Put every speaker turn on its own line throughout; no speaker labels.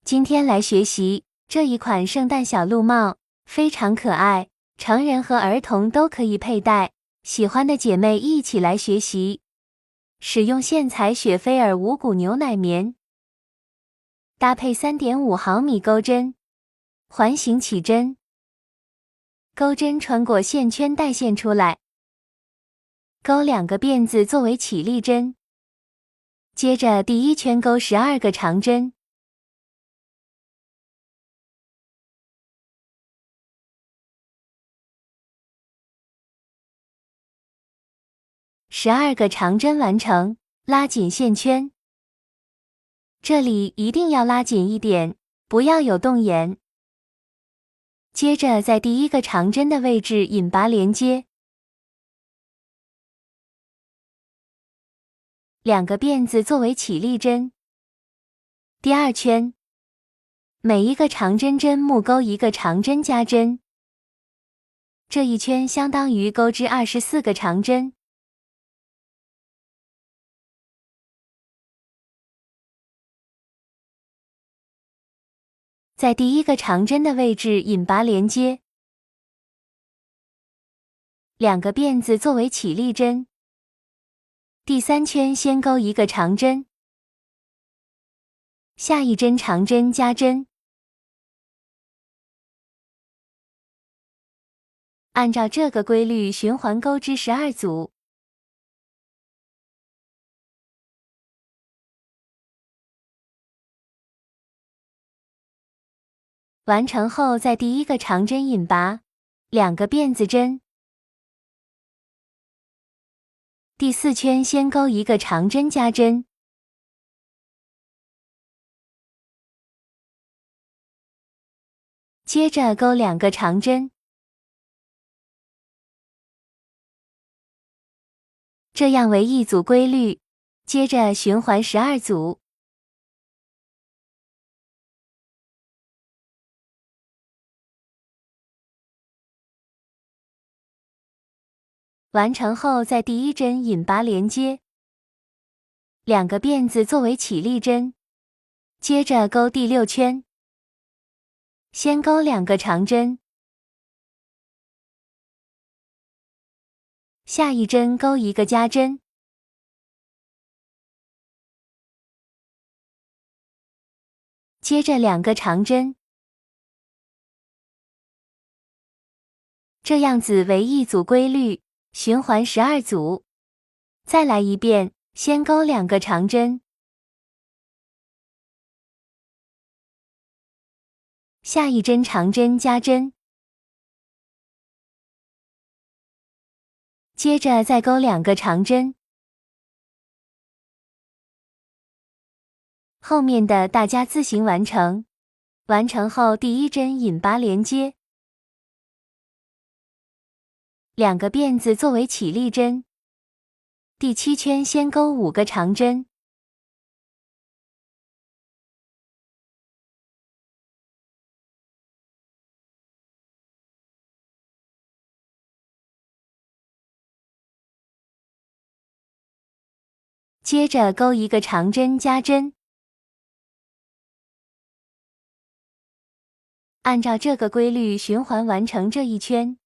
今天来学习这一款圣诞小鹿帽，非常可爱，成人和儿童都可以佩戴。喜欢的姐妹一起来学习。使用线材雪菲尔无骨牛奶棉，搭配 3.5 毫米钩针，环形起针，钩针穿过线圈带线出来，钩2个辫子作为起立针。接着第一圈钩12个长针。12个长针完成，拉紧线圈。这里一定要拉紧一点，不要有洞眼。接着在第一个长针的位置引拔连接，2个辫子作为起立针。第二圈，每一个长针针目钩1个长针加针，这一圈相当于钩织24个长针。在第一个长针的位置引拔连接，2个辫子作为起立针。第三圈先钩1个长针，下一针长针加针，按照这个规律循环钩织12组。完成后，在第一个长针引拔2个辫子针。第4圈先钩1个长针加针，接着钩2个长针，这样为一组规律。接着循环12组。完成后，在第一针引拔连接2个辫子作为起立针，接着钩第6圈，先钩2个长针，下一针钩1个加针，接着2个长针，这样子为一组规律，循环12组。再来一遍，先钩2个长针，下一针长针加针，接着再钩2个长针。后面的大家自行完成。完成后，第一针引拔连接2个辫子作为起立针。第7圈先钩5个长针，接着钩1个长针加针。按照这个规律循环完成这一圈。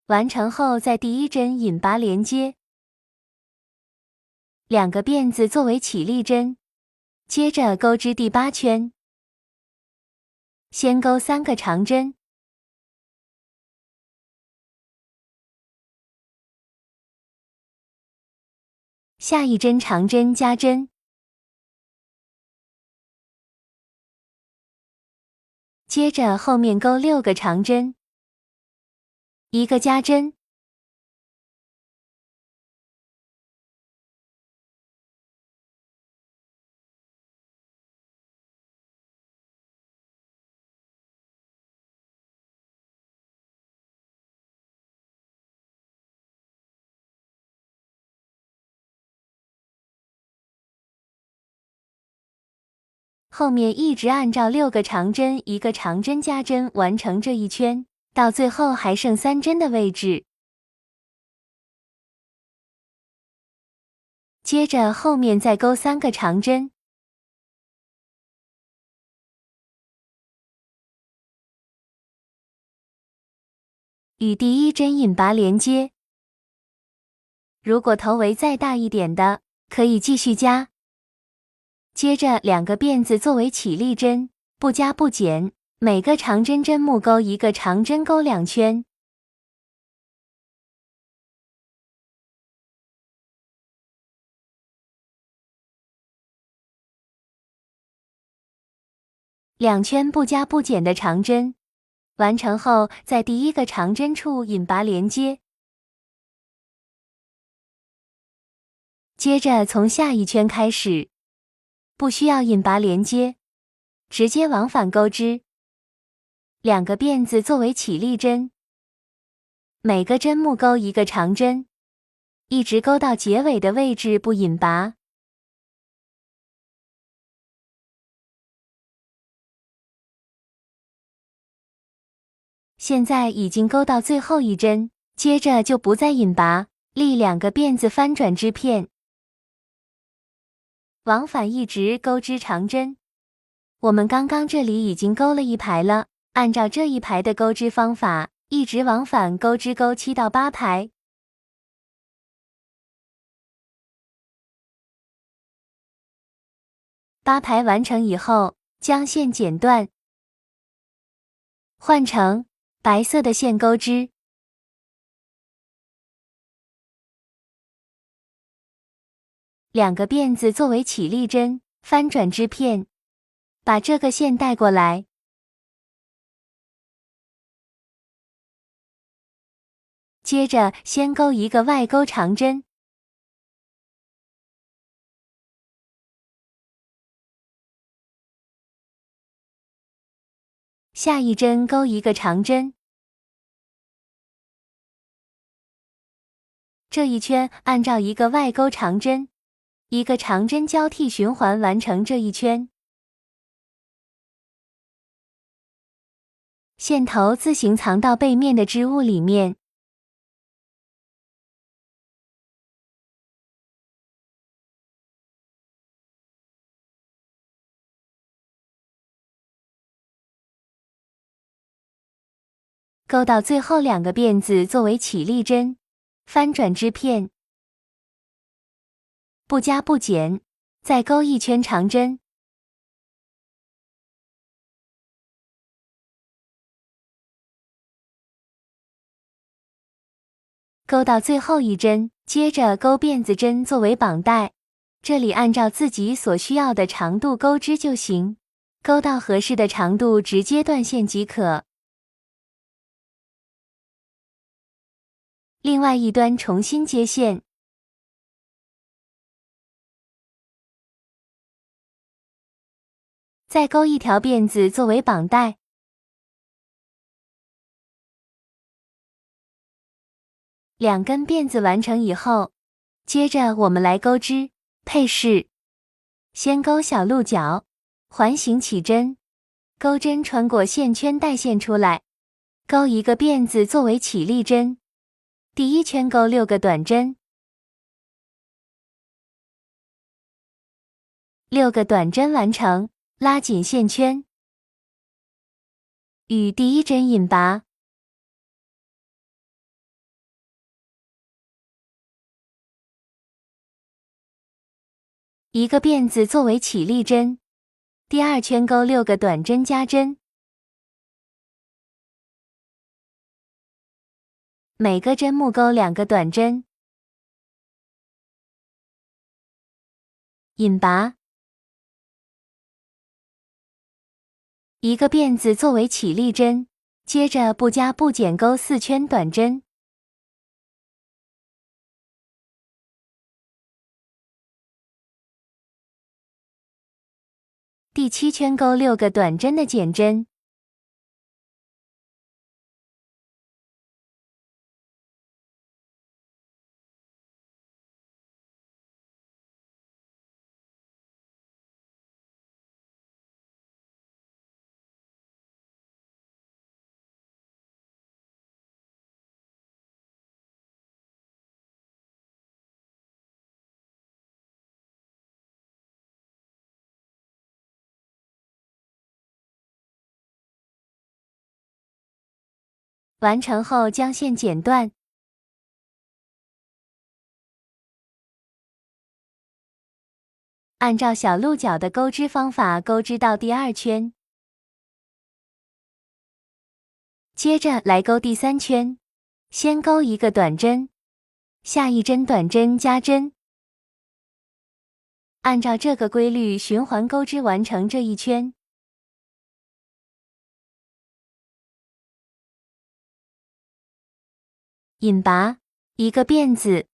完成后，在第一针引拔连接2个辫子作为起立针，接着钩织第8圈，先钩3个长针，下一针长针加针，接着后面钩6个长针，1个加针，后面一直按照6个长针1个长针加针完成这一圈，到最后还剩3针的位置。接着后面再钩3个长针，与第一针引拔连接。如果头围再大一点的，可以继续加。接着2个辫子作为起立针，不加不减，每个长针针目钩1个长针钩2圈。2圈不加不减的长针，完成后在第一个长针处引拔连接。接着从下一圈开始，不需要引拔连接，直接往返钩织。2个辫子作为起立针，每个针目钩1个长针，一直钩到结尾的位置不引拔。现在已经钩到最后一针，接着就不再引拔，立2个辫子翻转织片，往返一直钩织长针。我们刚刚这里已经钩了1排了，按照这一排的钩织方法，一直往返钩织钩7到8排。8排完成以后，将线剪断，换成白色的线钩织。2个辫子作为起立针，翻转织片，把这个线带过来。接着先钩1个外钩长针，下一针钩1个长针。这一圈按照1个外钩长针，1个长针交替循环完成这一圈。线头自行藏到背面的织物里面。钩到最后2个辫子作为起立针，翻转织片，不加不减，再钩1圈长针。钩到最后一针，接着钩辫子针作为绑带，这里按照自己所需要的长度钩织就行，钩到合适的长度直接断线即可。另外一端重新接线，再钩1条辫子作为绑带。2根辫子完成以后，接着我们来钩织配饰。先钩小鹿角，环形起针，钩针穿过线圈带线出来，钩1个辫子作为起立针。第一圈钩6个短针，6个短针完成，拉紧线圈，与第一针引拔。1个辫子作为起立针，第二圈钩6个短针加针，每个针目钩2个短针，引拔。1个辫子作为起立针，接着不加不减钩4圈短针，第7圈钩6个短针的减针。完成后将线剪断。按照小鹿角的钩织方法钩织到第2圈，接着来钩第3圈，先钩一个短针，下一针短针加针，按照这个规律循环钩织完成这一圈。引拔，一个辫子，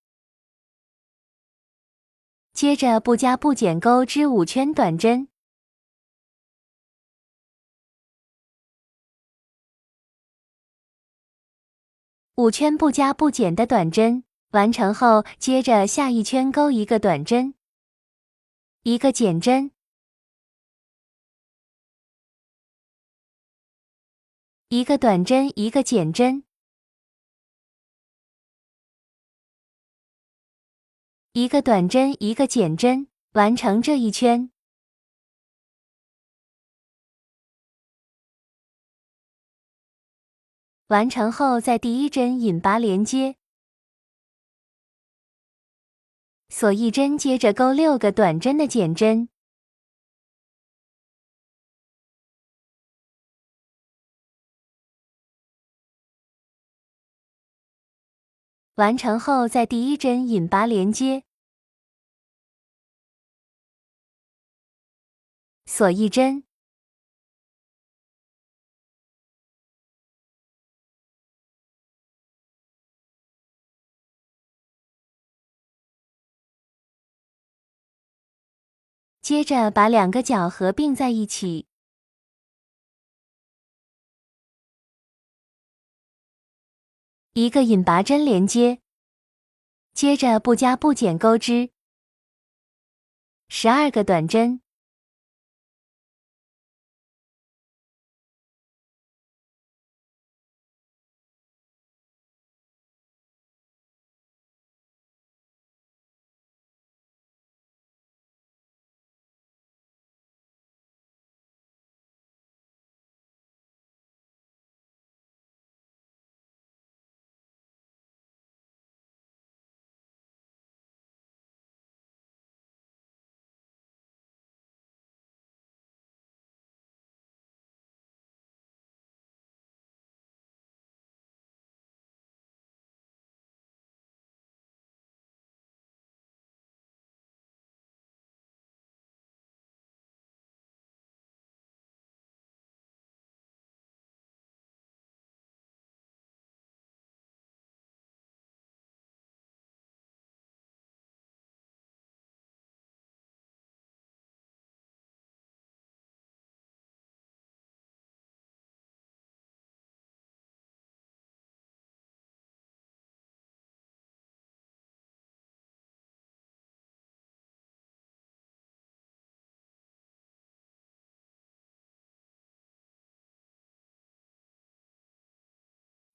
接着不加不减钩织5圈短针，5圈不加不减的短针，完成后接着下一圈钩一个短针，一个减针，一个短针，一个减针，一个短针，一个减针，完成这一圈。完成后在第1针引拔连接，锁一针，接着钩6个短针的减针，完成后在第1针引拔连接，锁一针，接着把2个角合并在一起，一个引拔针连接，接着不加不减钩织12个短针，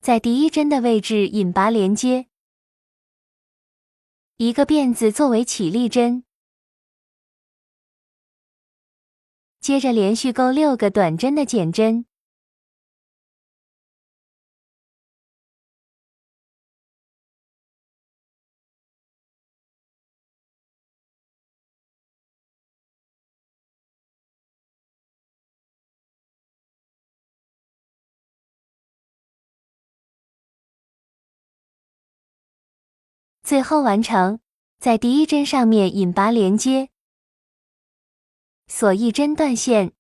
在第1针的位置引拔连接，一个辫子作为起立针，接着连续钩6个短针的减针，最后完成，在第1针上面引拔连接，锁一针断线，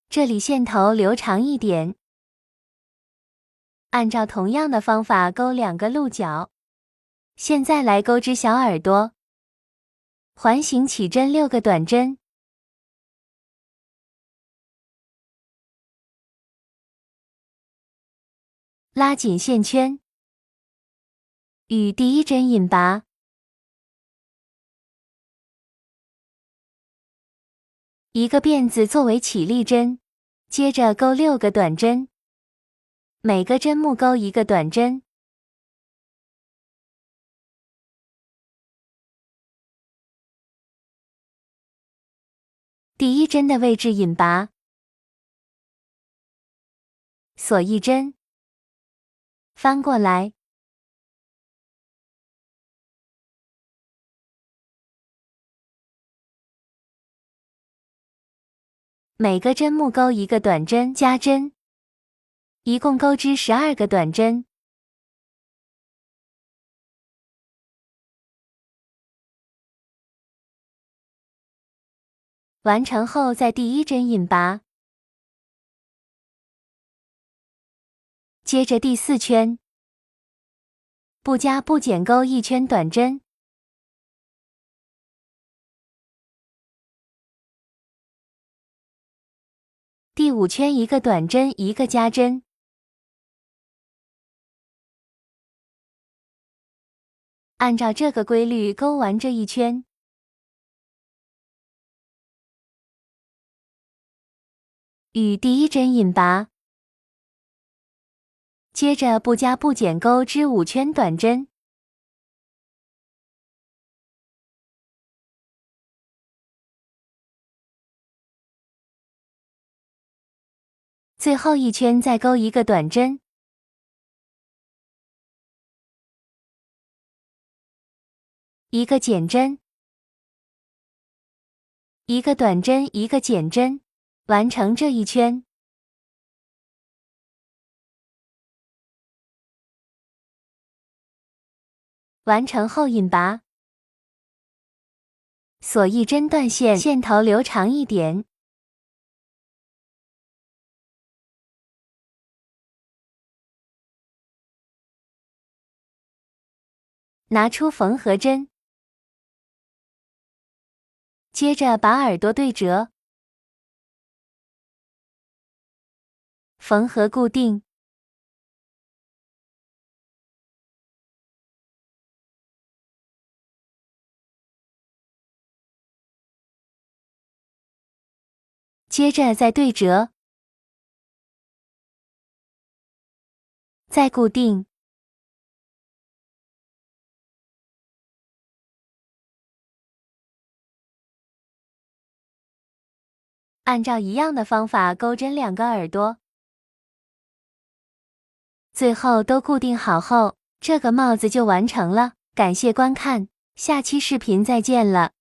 这里线头留长一点，按照同样的方法钩2个鹿角。现在来钩织小耳朵，环形起针6个短针，拉紧线圈，与第1针引拔，一个辫子作为起立针，接着钩6个短针，每个针目钩一个短针，第1针的位置引拔，锁一针，翻过来。每个针目钩一个短针加针，一共钩织12个短针。完成后，在第一针引拔，接着第4圈，不加不减钩1圈短针，第5圈一个短针一个加针，按照这个规律钩完这一圈。与第一针引拔，接着不加不减钩织5圈短针，最后一圈再钩一个短针，一个减针，一个短针一个减针，完成这一圈。完成后引拔，锁一针断线，线头留长一点。拿出缝合针，接着把耳朵对折，缝合固定。接着再对折，再固定。按照一样的方法钩针2个耳朵，最后都固定好后，这个帽子就完成了。感谢观看，下期视频再见了。